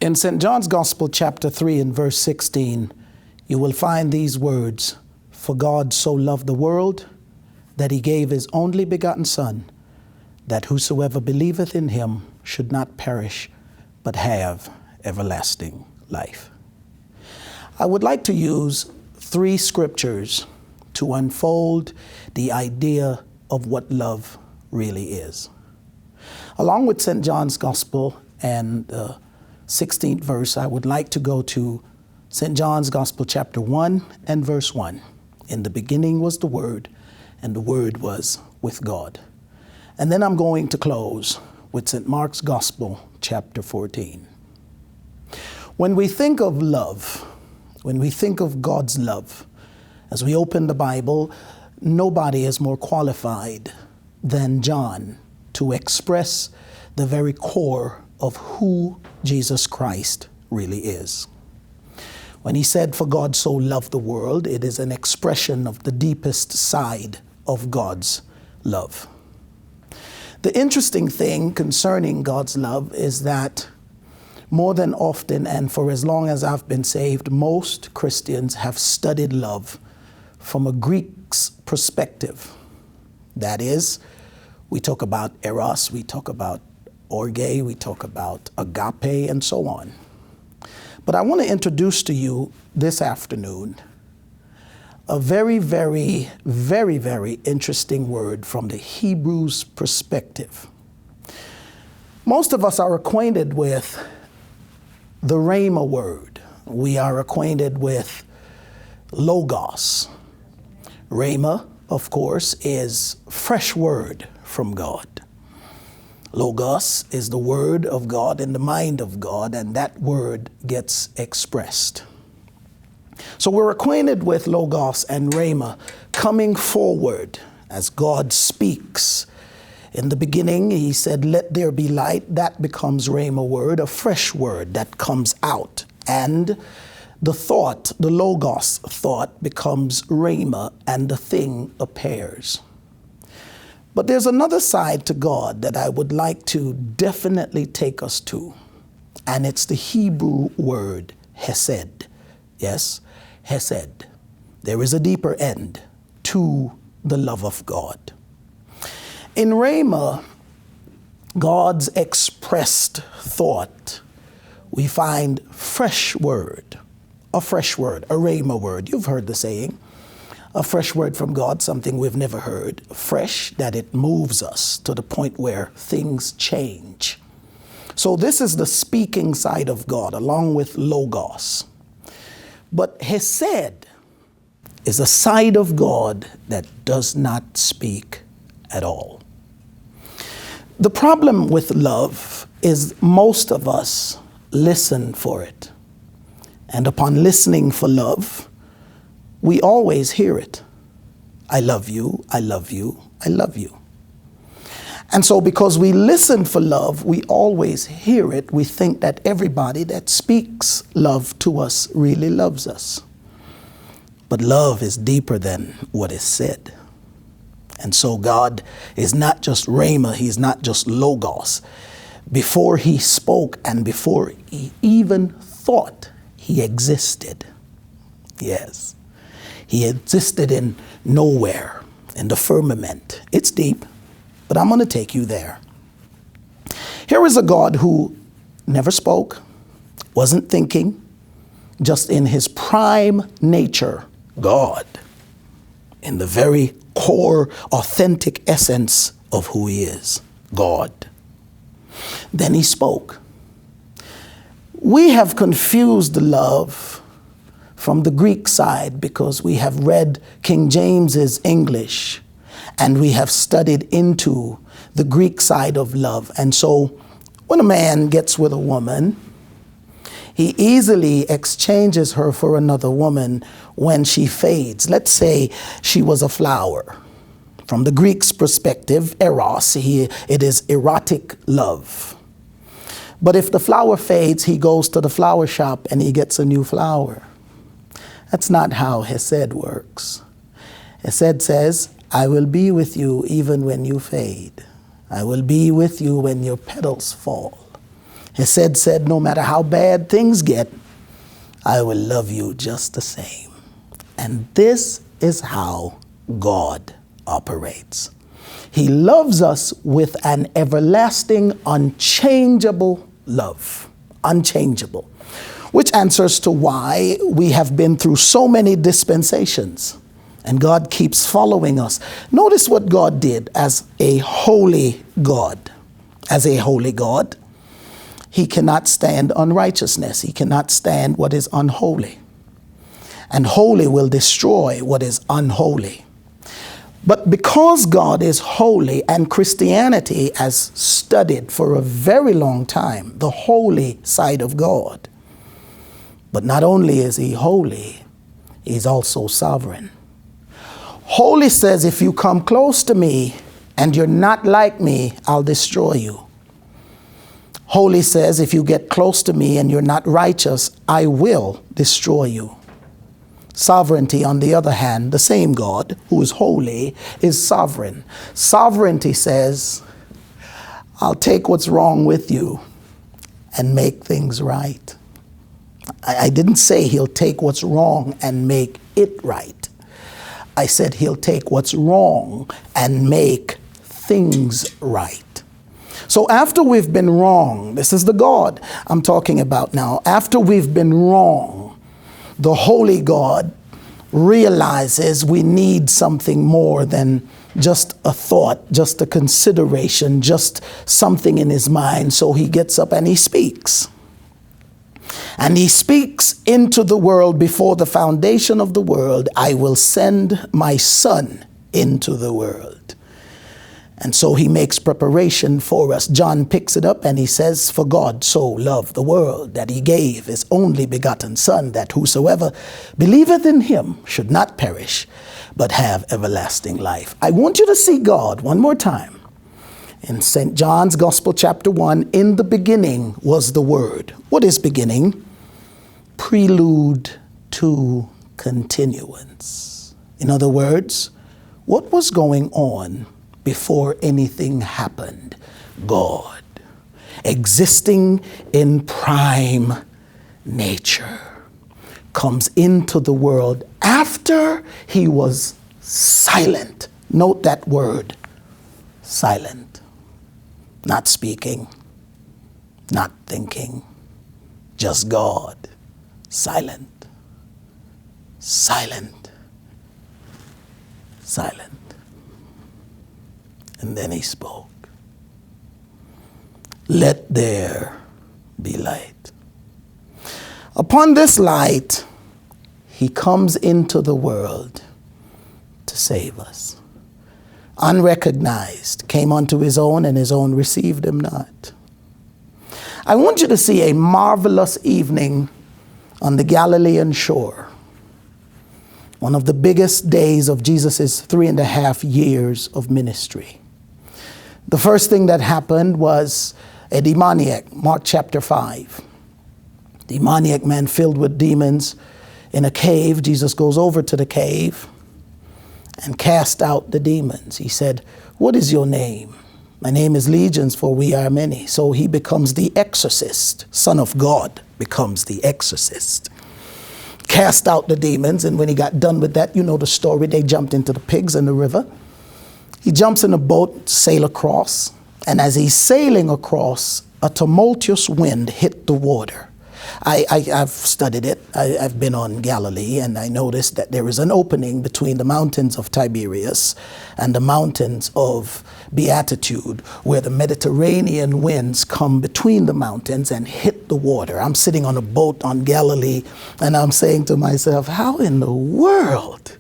In St. John's Gospel, chapter 3 and verse 16, you will find these words, "For God so loved the world that he gave his only begotten Son, that whosoever believeth in him should not perish, but have everlasting life." I would like to use 3 scriptures to unfold the idea of what love really is. Along with St. John's Gospel and the 16th verse, I would like to go to St. John's Gospel, chapter 1 and verse 1. "In the beginning was the Word, and the Word was with God." And then I'm going to close with St. Mark's Gospel, chapter 14. When we think of love, when we think of God's love, as we open the Bible, nobody is more qualified than John to express the very core of who Jesus Christ really is. When he said, "For God so loved the world," it is an expression of the deepest side of God's love. The interesting thing concerning God's love is that more than often, and for as long as I've been saved, most Christians have studied love from a Greek's perspective. That is, we talk about eros, we talk about orge, we talk about agape, and so on. But I want to introduce to you this afternoon a very, very, very, very interesting word from the Hebrew's perspective. Most of us are acquainted with the Rhema word. We are acquainted with logos. Rhema, of course, is fresh word from God. Logos is the word of God in the mind of God, and that word gets expressed. So we're acquainted with logos and rhema coming forward as God speaks. In the beginning, he said, "Let there be light." That becomes rhema word, a fresh word that comes out. And the thought, the logos thought, becomes rhema, and the thing appears. But there's another side to God that I would like to definitely take us to, and it's the Hebrew word hesed. Yes, hesed. There is a deeper end to the love of God. In Rhema, God's expressed thought, we find fresh word, a rhema word. You've heard the saying. A fresh word from God, something we've never heard. Fresh, that it moves us to the point where things change. So this is the speaking side of God, along with logos. But hesed is a side of God that does not speak at all. The problem with love is most of us listen for it. And upon listening for love, we always hear it. I love you, I love you, I love you. And so because we listen for love, we always hear it. We think that everybody that speaks love to us really loves us. But love is deeper than what is said. And so God is not just rhema, he's not just logos. Before he spoke and before he even thought, he existed. Yes. He existed in nowhere, in the firmament. It's deep, but I'm going to take you there. Here is a God who never spoke, wasn't thinking, just in his prime nature, God, in the very core, authentic essence of who he is, God. Then he spoke. We have confused love from the Greek side because we have read King James's English and we have studied into the Greek side of love. And so when a man gets with a woman, he easily exchanges her for another woman when she fades. Let's say she was a flower. From the Greek's perspective, eros, it is erotic love. But if the flower fades, he goes to the flower shop and he gets a new flower. That's not how hesed works. Hesed says, I will be with you even when you fade. I will be with you when your petals fall. He said, no matter how bad things get, I will love you just the same. And this is how God operates. He loves us with an everlasting, unchangeable love. Unchangeable. Which answers to why we have been through so many dispensations. And God keeps following us. Notice what God did as a holy God. As a holy God, he cannot stand unrighteousness. He cannot stand what is unholy. And holy will destroy what is unholy. But because God is holy, and Christianity has studied for a very long time the holy side of God. But not only is he holy, he's also sovereign. Holy says, if you come close to me and you're not like me, I'll destroy you. Holy says, if you get close to me and you're not righteous, I will destroy you. Sovereignty, on the other hand, the same God who is holy is sovereign. Sovereignty says, I'll take what's wrong with you and make things right. I didn't say he'll take what's wrong and make it right. I said he'll take what's wrong and make things right. So after we've been wrong, this is the God I'm talking about now. After we've been wrong, the holy God realizes we need something more than just a thought, just a consideration, just something in his mind. So he gets up and he speaks. And he speaks into the world before the foundation of the world. I will send my son into the world. And so he makes preparation for us. John picks it up and he says, for God so loved the world that he gave his only begotten son, that whosoever believeth in him should not perish, but have everlasting life. I want you to see God one more time. In St. John's Gospel, chapter 1, in the beginning was the Word. What is beginning? Prelude to continuance. In other words, what was going on before anything happened? God, existing in prime nature, comes into the world after he was silent. Note that word, silent. Not speaking, not thinking, just God. Silent, silent, silent. And then he spoke. Let there be light. Upon this light, he comes into the world to save us. Unrecognized, came unto his own, and his own received him not. I want you to see a marvelous evening on the Galilean shore. One of the biggest days of Jesus' 3.5 years of ministry. The first thing that happened was a demoniac, Mark chapter 5. Demoniac man filled with demons in a cave. Jesus goes over to the cave and cast out the demons. He said, what is your name? My name is Legions, for we are many. So he becomes the exorcist. Son of God becomes the exorcist. Cast out the demons, and when he got done with that, you know the story, they jumped into the pigs in the river. He jumps in a boat, sail across, and as he's sailing across, a tumultuous wind hit the water. I've studied it. I've been on Galilee, and I noticed that there is an opening between the mountains of Tiberias and the mountains of Beatitude, where the Mediterranean winds come between the mountains and hit the water. I'm sitting on a boat on Galilee, and I'm saying to myself, how in the world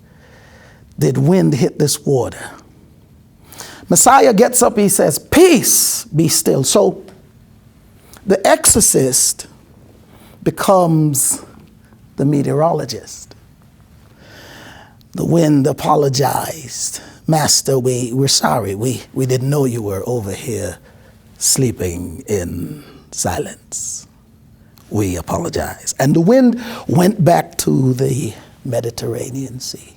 did wind hit this water? Messiah gets up, he says, peace, be still. So the exorcist becomes the meteorologist. The wind apologized. Master, we're sorry. We didn't know you were over here sleeping in silence. We apologize. And the wind went back to the Mediterranean Sea.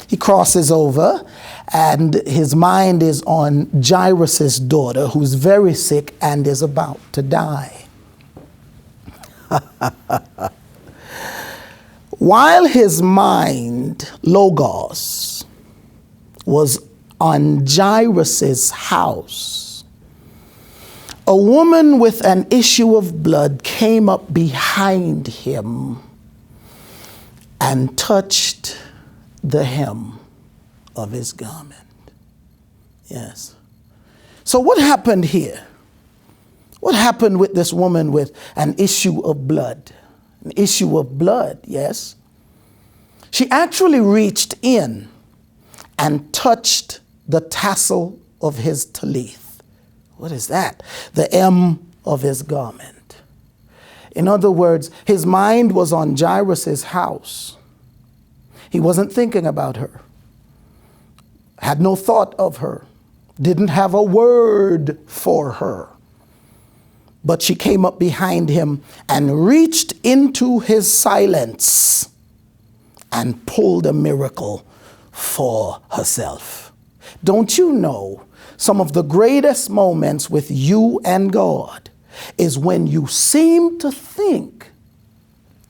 He crosses over, and his mind is on Jairus' daughter, who's very sick and is about to die. While his mind, Logos, was on Jairus' house, a woman with an issue of blood came up behind him and touched the hem of his garment. Yes. So what happened here? What happened with this woman with an issue of blood? An issue of blood, yes. She actually reached in and touched the tassel of his talith. What is that? The hem of his garment. In other words, his mind was on Jairus' house. He wasn't thinking about her, had no thought of her, didn't have a word for her. But she came up behind him and reached into his silence and pulled a miracle for herself. Don't you know, some of the greatest moments with you and God is when you seem to think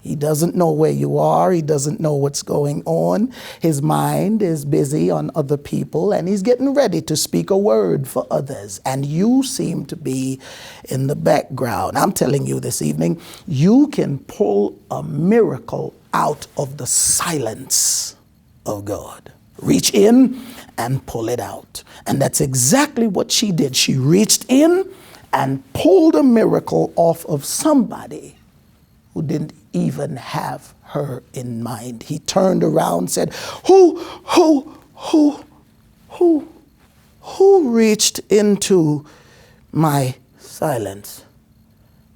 he doesn't know where you are. He doesn't know what's going on. His mind is busy on other people, and he's getting ready to speak a word for others. And you seem to be in the background. I'm telling you this evening, you can pull a miracle out of the silence of God. Reach in and pull it out. And that's exactly what she did. She reached in and pulled a miracle off of somebody who didn't even have her in mind. He turned around, said, who reached into my silence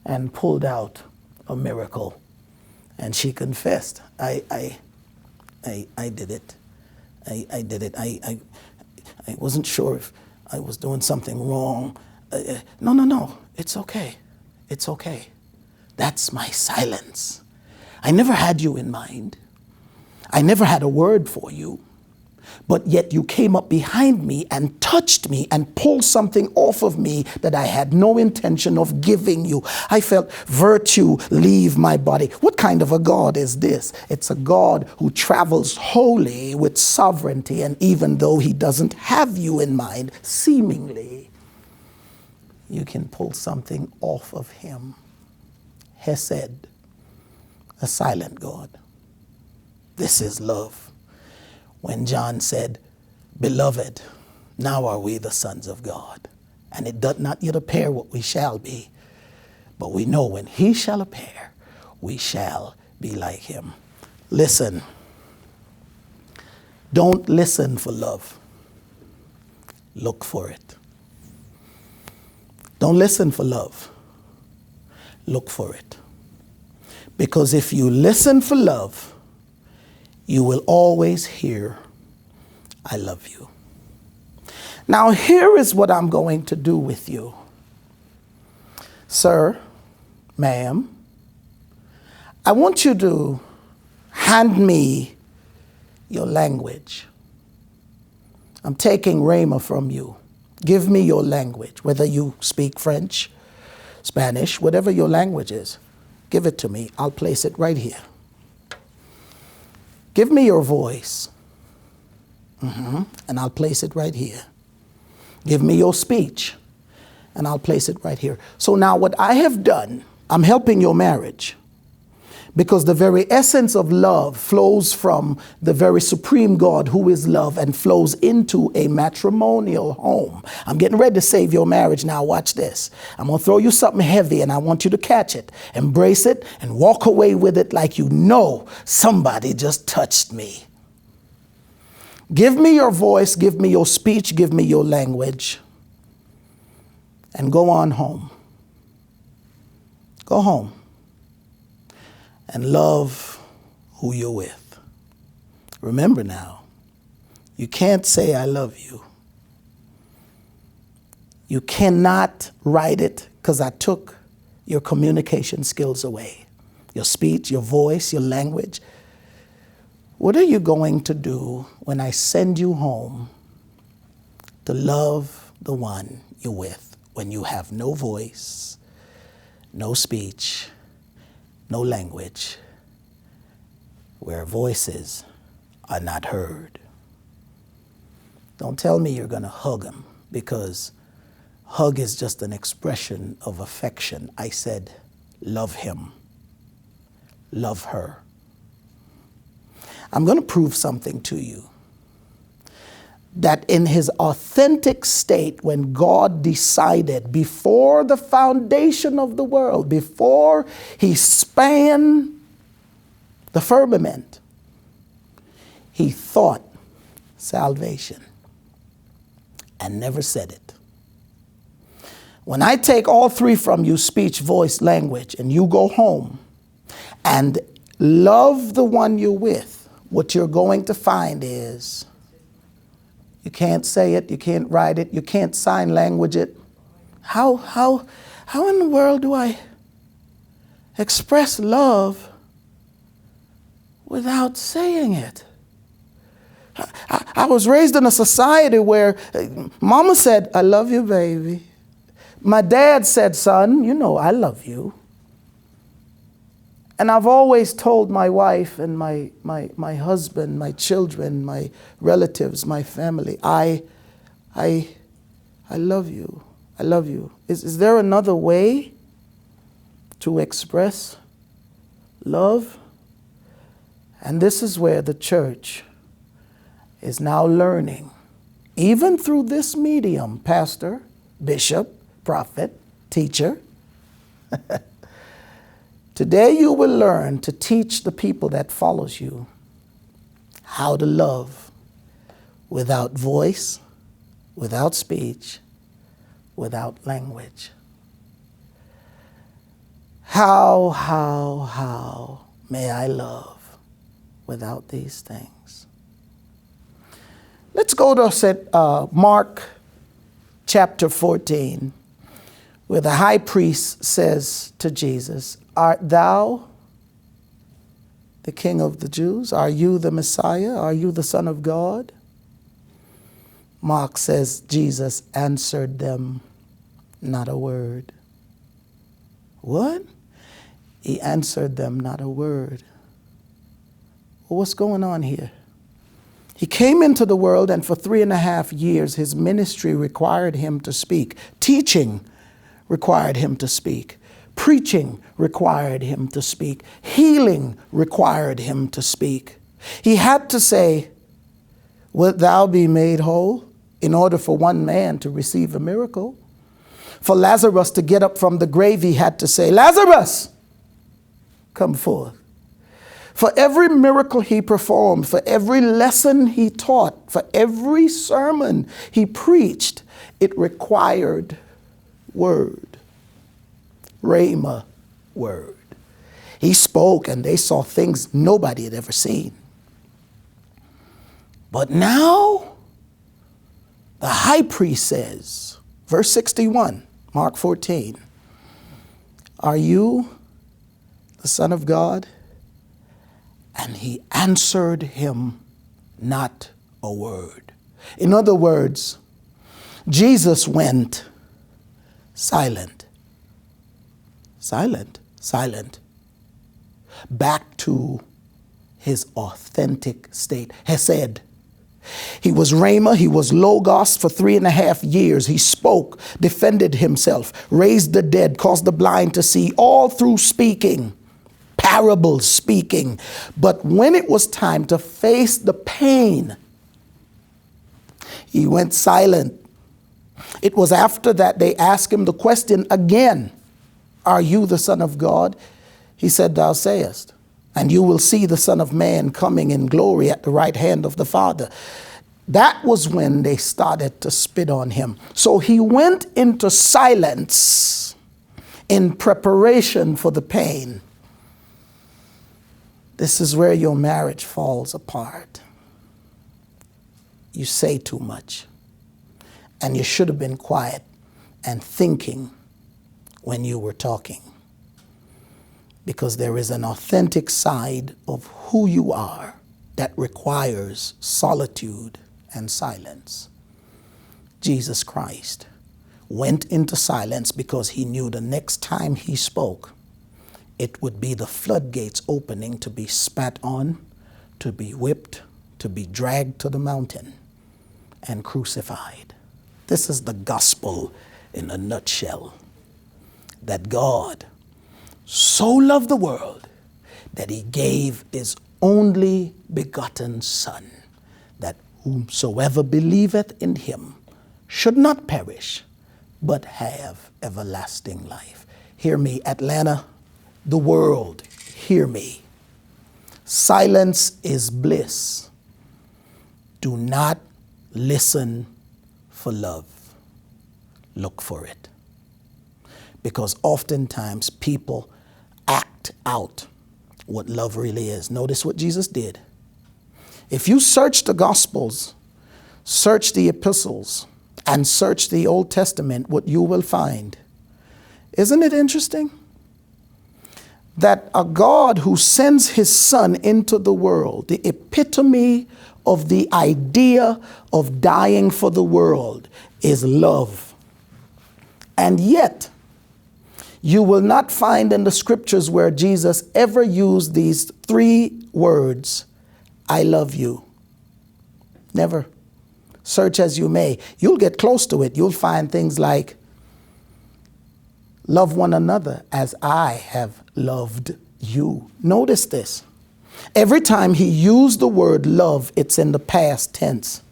and pulled out a miracle? And she confessed, I did it. I did it. I wasn't sure if I was doing something wrong. No. It's okay. It's okay. That's my silence. I never had you in mind. I never had a word for you. But yet you came up behind me and touched me and pulled something off of me that I had no intention of giving you. I felt virtue leave my body. What kind of a God is this? It's a God who travels wholly with sovereignty, and even though he doesn't have you in mind, seemingly, you can pull something off of him. Hesed, a silent God. This is love. When John said, "Beloved, now are we the sons of God, and it doth not yet appear what we shall be, but we know when he shall appear, we shall be like him." Listen. Don't listen for love. Look for it. Don't listen for love. Look for it. Because if you listen for love, you will always hear, "I love you." Now, here is what I'm going to do with you. Sir, ma'am, I want you to hand me your language. I'm taking Rhema from you. Give me your language, whether you speak French, Spanish, whatever your language is. Give it to me. I'll place it right here. Give me your voice, and I'll place it right here. Give me your speech, and I'll place it right here. So now what I have done, I'm helping your marriage, because the very essence of love flows from the very supreme God who is love and flows into a matrimonial home. I'm getting ready to save your marriage now. Watch this. I'm going to throw you something heavy, and I want you to catch it, embrace it, and walk away with it like you know somebody just touched me. Give me your voice, give me your speech, give me your language, and go on home. Go home. And love who you're with. Remember now, you can't say "I love you." You cannot write it, because I took your communication skills away. Your speech, your voice, your language. What are you going to do when I send you home to love the one you're with when you have no voice, no speech, no language, where voices are not heard? Don't tell me you're going to hug him, because hug is just an expression of affection. I said, love him, love her. I'm going to prove something to you. That in his authentic state, when God decided before the foundation of the world, before he spanned the firmament, he thought salvation and never said it. When I take all three from you, speech, voice, language, and you go home and love the one you're with, what you're going to find is you can't say it, you can't write it, you can't sign language it. How in the world do I express love without saying it? I was raised in a society where mama said, I love you, baby. My dad said, son, you know I love you. And I've always told my wife and my husband, my children, my relatives, my family, I love you. I love you. Is there another way to express love? And this is where the church is now learning, even through this medium, pastor, bishop, prophet, teacher. Today you will learn to teach the people that follows you how to love without voice, without speech, without language. How may I love without these things? Let's go to Mark chapter 14, where the high priest says to Jesus, art thou the King of the Jews? Are you the Messiah? Are you the Son of God? Mark says, Jesus answered them not a word. What? He answered them not a word. Well, what's going on here? He came into the world, and for 3.5 years, his ministry required him to speak. Teaching required him to speak. Preaching required him to speak. Healing required him to speak. He had to say, wilt thou be made whole? In order for one man to receive a miracle. For Lazarus to get up from the grave, he had to say, Lazarus, come forth. For every miracle he performed, for every lesson he taught, for every sermon he preached, it required word. Rhema word. He spoke and they saw things nobody had ever seen. But now, the high priest says, verse 61, Mark 14, are you the Son of God? And he answered him not a word. In other words, Jesus went silent. Silent. Back to his authentic state. Hesed. He was Rhema, he was Logos for 3.5 years. He spoke, defended himself, raised the dead, caused the blind to see, all through speaking, parables speaking. But when it was time to face the pain, he went silent. It was after that they asked him the question again, are you the Son of God? He said, thou sayest, and you will see the Son of Man coming in glory at the right hand of the Father. That was when they started to spit on him. So he went into silence in preparation for the pain. This is where your marriage falls apart. You say too much. And you should have been quiet and thinking when you were talking. Because there is an authentic side of who you are that requires solitude and silence. Jesus Christ went into silence because he knew the next time he spoke, it would be the floodgates opening to be spat on, to be whipped, to be dragged to the mountain and crucified. This is the gospel in a nutshell. That God so loved the world that he gave his only begotten Son, that whomsoever believeth in him should not perish, but have everlasting life. Hear me, Atlanta, the world, hear me. Silence is bliss. Do not listen for love. Look for it. Because oftentimes people act out what love really is. Notice what Jesus did. If you search the Gospels, search the epistles, and search the Old Testament, what you will find. Isn't it interesting? That a God who sends his Son into the world, the epitome of the idea of dying for the world, is love. And yet, you will not find in the scriptures where Jesus ever used these three words, I love you. Never. Search as you may. You'll get close to it. You'll find things like, love one another as I have loved you. Notice this. Every time he used the word love, it's in the past tense.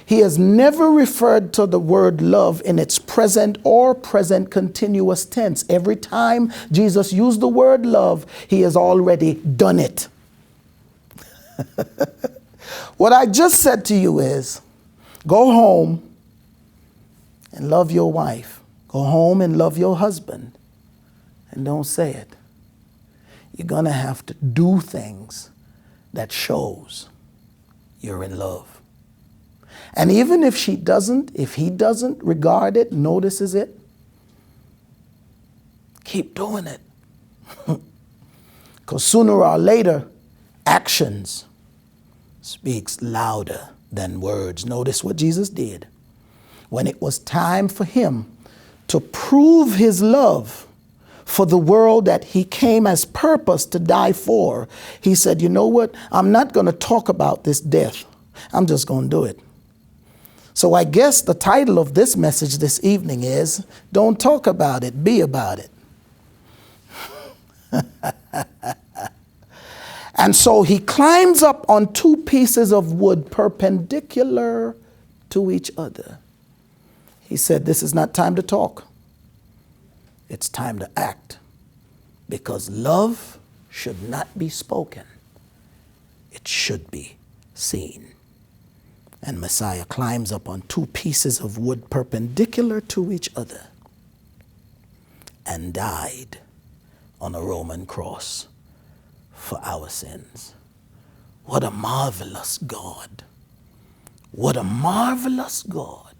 He has never referred to the word love in its present or present continuous tense. Every time Jesus used the word love, he has already done it. What I just said to you is, go home and love your wife. Go home and love your husband. And don't say it. You're going to have to do things that shows you're in love. And even if he doesn't regard it, notices it, keep doing it. Because sooner or later, actions speaks louder than words. Notice what Jesus did. When it was time for him to prove his love for the world that he came as purpose to die for, he said, you know what? I'm not going to talk about this death. I'm just going to do it. So I guess the title of this message this evening is, don't talk about it, be about it. And so he climbs up on two pieces of wood perpendicular to each other. He said, this is not time to talk. It's time to act. Because love should not be spoken. It should be seen. And Messiah climbs up on two pieces of wood perpendicular to each other and died on a Roman cross for our sins. What a marvelous God. What a marvelous God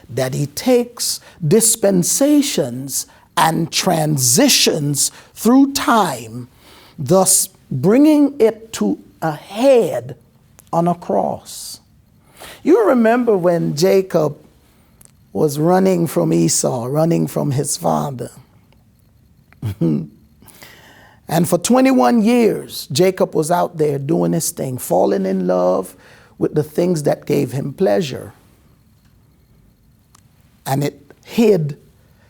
that he takes dispensations and transitions through time, thus bringing it to a head on a cross. You remember when Jacob was running from Esau, running from his father. And for 21 years, Jacob was out there doing his thing, falling in love with the things that gave him pleasure. And it hid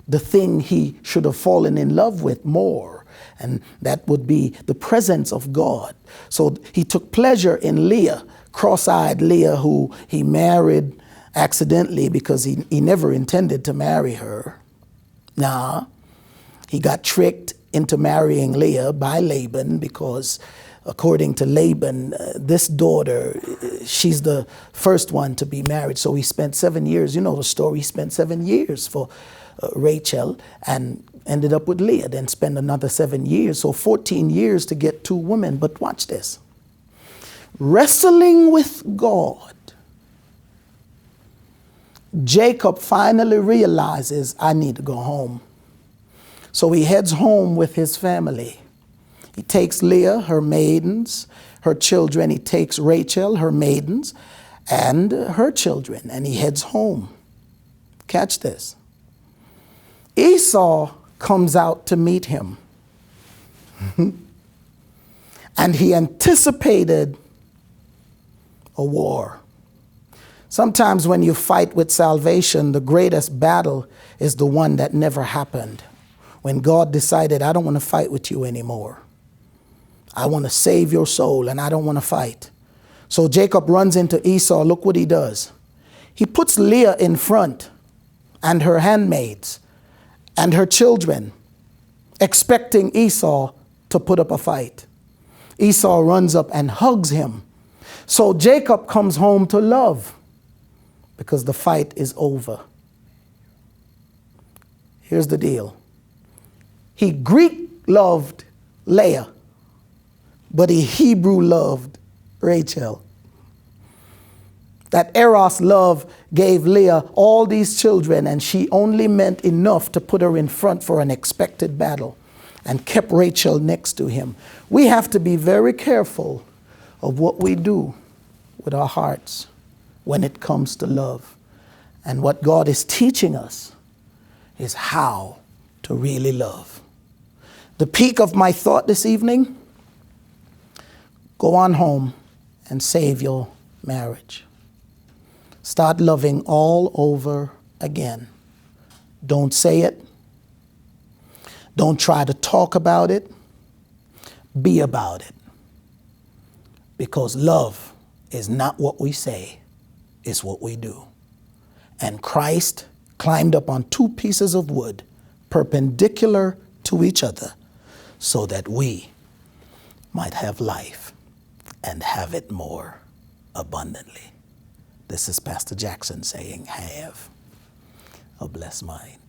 the thing he should have fallen in love with more. And that would be the presence of God. So he took pleasure in Leah, cross-eyed Leah, who he married accidentally because he never intended to marry her. Nah, he got tricked into marrying Leah by Laban because according to Laban, this daughter, she's the first one to be married. So he spent 7 years, you know the story, he spent 7 years for Rachel and ended up with Leah, then spent another 7 years. So 14 years to get 2 women. But watch this. Wrestling with God, Jacob finally realizes, I need to go home. So he heads home with his family. He takes Leah, her maidens, her children. He takes Rachel, her maidens, and her children, and he heads home. Catch this. Esau comes out to meet him. And he anticipated a war. Sometimes when you fight with salvation, the greatest battle is the one that never happened. When God decided, I don't want to fight with you anymore. I want to save your soul and I don't want to fight. So Jacob runs into Esau. Look what he does. He puts Leah in front and her handmaids and her children, expecting Esau to put up a fight. Esau runs up and hugs him. So Jacob comes home to love because the fight is over. Here's the deal. He Greek loved Leah, but he Hebrew loved Rachel. That Eros love gave Leah all these children, and she only meant enough to put her in front for an expected battle and kept Rachel next to him. We have to be very careful of what we do with our hearts when it comes to love. And what God is teaching us is how to really love. The peak of my thought this evening, go on home and save your marriage. Start loving all over again. Don't say it. Don't try to talk about it. Be about it. Because love is not what we say, it's what we do. And Christ climbed up on two pieces of wood, perpendicular to each other, so that we might have life and have it more abundantly. This is Pastor Jackson saying, have a blessed mind.